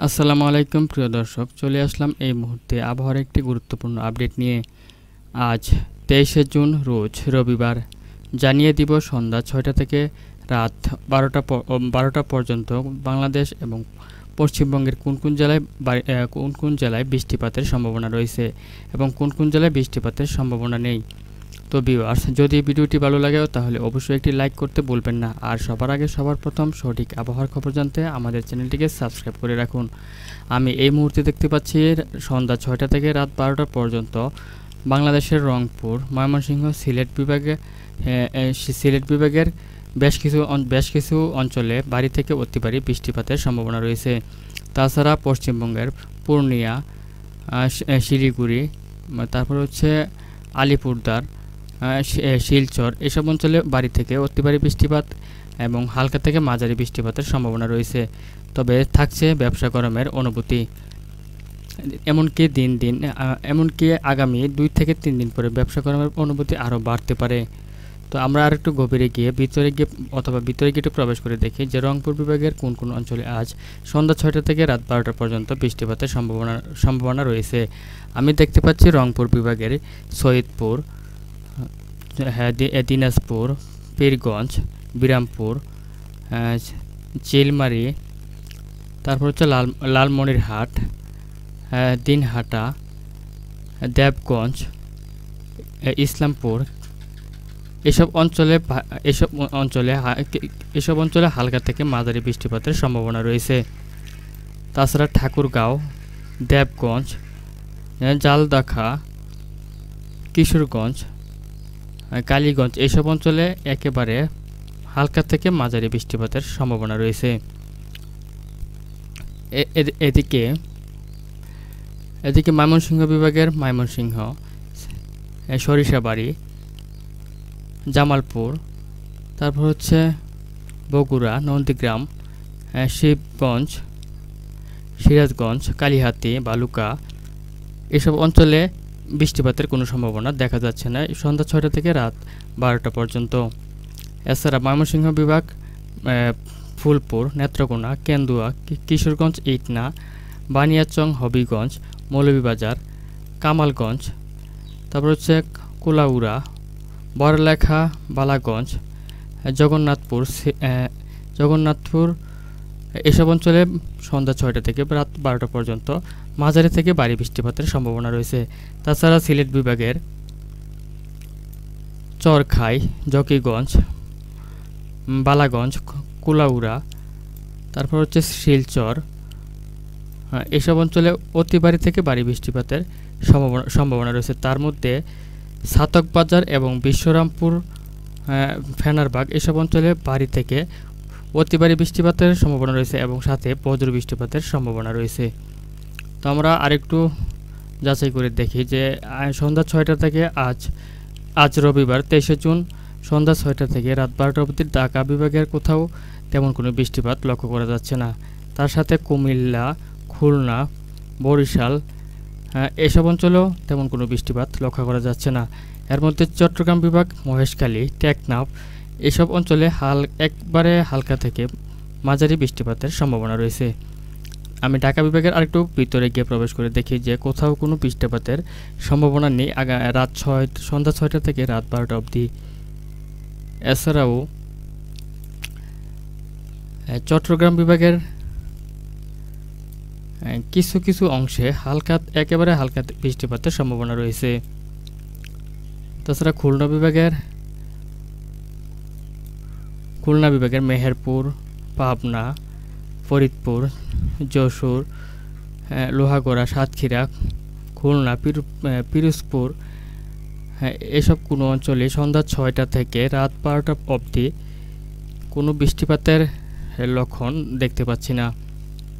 আসসালামু আলাইকুম প্রিয় দর্শক, চলে আসলাম এই মুহূর্তে আবহাওয়ার একটি গুরুত্বপূর্ণ আপডেট নিয়ে। আজ 23শে জুন রোজ রবিবার। জানিয়ে দিব সন্ধ্যা ৬টা থেকে রাত ১২টা পর্যন্ত বাংলাদেশ এবং পশ্চিমবঙ্গের কোন কোন জেলায় বৃষ্টিপাতের সম্ভাবনা রয়েছে এবং কোন কোন জেলায় বৃষ্টিপাতের সম্ভাবনা নেই। তো ভিউয়ার্স, যদি ভিডিওটি ভালো লাগে তাহলে অবশ্যই একটি লাইক করতে ভুলবেন না। আর সবার আগে সবার প্রথম সঠিক আবহাওয়ার খবর জানতে আমাদের চ্যানেলটিকে সাবস্ক্রাইব করে রাখুন। আমি এই মুহূর্তে দেখতে পাচ্ছি সন্ধ্যা ৬টা থেকে রাত ১২টা পর্যন্ত বাংলাদেশের রংপুর, ময়মনসিংহ, সিলেট বিভাগের বেশ কিছু অঞ্চলে ভারী থেকে অতি ভারী বৃষ্টিপাতের সম্ভাবনা রয়েছে। তাছাড়া পশ্চিমবঙ্গের পূর্ণিয়া, শিলিগুড়ি, তারপর হচ্ছে আলিপুরদার, শিলচর এসব অঞ্চলে ভারী থেকে অতি ভারী বৃষ্টিপাত এবং হালকা থেকে মাঝারি বৃষ্টিপাতের সম্ভাবনা রয়েছে। তবে থাকছে ব্যবসা গরমের অনুভূতি। এমনকি আগামী 2 থেকে 3 দিন পরে ব্যবসা গরমের অনুভূতি আরও বাড়তে পারে। তো আমরা আর একটু ভিতরে গিয়ে একটু প্রবেশ করে দেখি যে রংপুর বিভাগের কোন কোন অঞ্চলে আজ সন্ধ্যা 6টা থেকে রাত 12টা পর্যন্ত বৃষ্টিপাতের সম্ভাবনা রয়েছে। আমি দেখতে পাচ্ছি রংপুর বিভাগের সৈয়দপুর, দিনাজপুর, পীরগঞ্জ, বিরামপুর, চিলমারি, তারপর হচ্ছে লালমনিরহাট, দিনহাটা, দেবগঞ্জ, ইসলামপুর এসব অঞ্চলে হালকা থেকে মাঝারি বৃষ্টিপাতের সম্ভাবনা রয়েছে। তাছাড়া ঠাকুরগাঁও, দেবগঞ্জ, জালদাখা, কিশোরগঞ্জ, কালীগঞ্জ এসব অঞ্চলে একেবারে হালকা থেকে মাঝারি বৃষ্টিপাতের সম্ভাবনা রয়েছে। এদিকে ময়মনসিংহ বিভাগের ময়মনসিংহ, সরিষাবাড়ি, জামালপুর, তারপর হচ্ছে বগুড়া, নন্দীগ্রাম, শিবগঞ্জ, সিরাজগঞ্জ, কালিহাতী, বালুকা এসব অঞ্চলে বৃষ্টিপাতের কোনো সম্ভাবনা দেখা যাচ্ছে না সন্ধ্যা 6টা থেকে রাত 12টা পর্যন্ত। এছাড়া ময়মনসিংহ বিভাগ ফুলপুর, নেত্রকোনা, কেন্দুয়া, কিশোরগঞ্জ, ইটনা, বানিয়াচং, হবিগঞ্জ, মৌলভীবাজার, কামালগঞ্জ, তারপর হচ্ছে কুলাউড়া, বড়লেখা, বালাগঞ্জ, জগন্নাথপুর এসব অঞ্চলে সন্ধ্যা 6টা থেকে রাত 12টা পর্যন্ত মাঝারি থেকে ভারী বৃষ্টিপাতের সম্ভাবনা রয়েছে। তাছাড়া সিলেট বিভাগের চরখাই, জকিগঞ্জ, বালাগঞ্জ, কুলাউড়া, তারপর হচ্ছে শিলচর এসব অঞ্চলে অতি ভারী থেকে ভারী বৃষ্টিপাতের সম্ভাবনা রয়েছে। তার মধ্যে ছাতকবাজার এবং বিশ্বরামপুর, ফেনারবাগ এসব অঞ্চলে ভারী থেকে অতি ভারী বৃষ্টিপাতের সম্ভাবনা রয়েছে এবং সাথে বজ্র বৃষ্টিপাতের সম্ভাবনা রয়েছে। তো আমরা আরেকটু যাচাই করে দেখি যে সন্ধ্যা 6টা থেকে আজ রবিবার 23শে জুন সন্ধ্যা 6টা থেকে রাত 12টা অবধি ঢাকা বিভাগের কোথাও তেমন কোনো বৃষ্টিপাত লক্ষ্য করা যাচ্ছে না। তার সাথে কুমিল্লা, খুলনা, বরিশাল এসব অঞ্চলেও তেমন কোনো বৃষ্টিপাত লক্ষ্য করা যাচ্ছে না। এর মধ্যে চট্টগ্রাম বিভাগ, মহেশখালী, টেকনাফ এসব অঞ্চলে একবারে হালকা থেকে মাঝারি বৃষ্টিপাতের সম্ভাবনা রয়েছে। আমি ঢাকা বিভাগের আরেকটু ভিতরে গিয়ে প্রবেশ করে দেখি যে কোথাও কোনো বৃষ্টিপাতের সম্ভাবনা নেই সন্ধ্যা 6টা থেকে রাত 12টা অবধি। এছাড়াও চট্টগ্রাম বিভাগের কিছু অংশে একেবারে হালকা বৃষ্টিপাতের সম্ভাবনা রয়েছে। তাছাড়া খুলনা বিভাগের মেহেরপুর, পাবনা, ফরিদপুর, যশোর, লোহাগড়া, সাতক্ষীরা, খুলনা, পিরোজপুর এসব কোনো অঞ্চলে সন্ধ্যা 6টা থেকে রাত 12টা অবধি কোনো বৃষ্টিপাতের লক্ষণ দেখতে পাচ্ছি না।